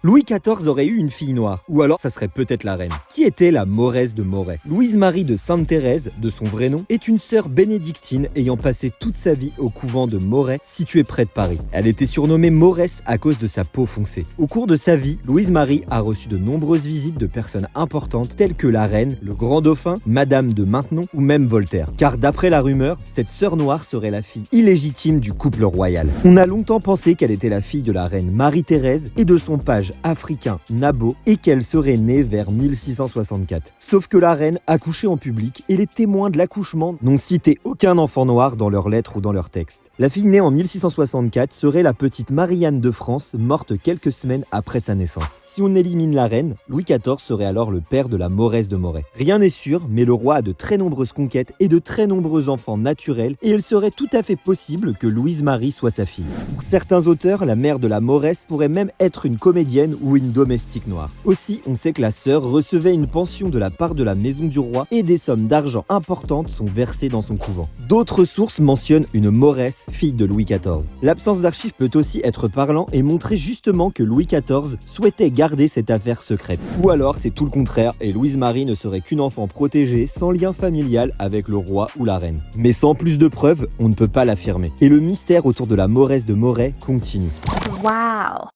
Louis XIV aurait eu une fille noire, ou alors ça serait peut-être la reine. Qui était la Mauresse de Moret? Louise-Marie de Sainte-Thérèse, de son vrai nom, est une sœur bénédictine ayant passé toute sa vie au couvent de Moret, situé près de Paris. Elle était surnommée Mauresse à cause de sa peau foncée. Au cours de sa vie, Louise-Marie a reçu de nombreuses visites de personnes importantes telles que la reine, le grand dauphin, Madame de Maintenon ou même Voltaire. Car d'après la rumeur, cette sœur noire serait la fille illégitime du couple royal. On a longtemps pensé qu'elle était la fille de la reine Marie-Thérèse et de son page africain Nabo et qu'elle serait née vers 1664. Sauf que la reine a couché en public et les témoins de l'accouchement n'ont cité aucun enfant noir dans leurs lettres ou dans leurs textes. La fille née en 1664 serait la petite Marie-Anne de France, morte quelques semaines après sa naissance. Si on élimine la reine, Louis XIV serait alors le père de la Mauresse de Moret. Rien n'est sûr, mais le roi a de très nombreuses conquêtes et de très nombreux enfants naturels et il serait tout à fait possible que Louise-Marie soit sa fille. Pour certains auteurs, la mère de la Mauresse pourrait même être une comédienne ou une domestique noire. Aussi, on sait que la sœur recevait une pension de la part de la maison du roi et des sommes d'argent importantes sont versées dans son couvent. D'autres sources mentionnent une Mauresse, fille de Louis XIV. L'absence d'archives peut aussi être parlant et montrer justement que Louis XIV souhaitait garder cette affaire secrète. Ou alors c'est tout le contraire et Louise-Marie ne serait qu'une enfant protégée sans lien familial avec le roi ou la reine. Mais sans plus de preuves, on ne peut pas l'affirmer. Et le mystère autour de la Mauresse de Moret continue. Wow!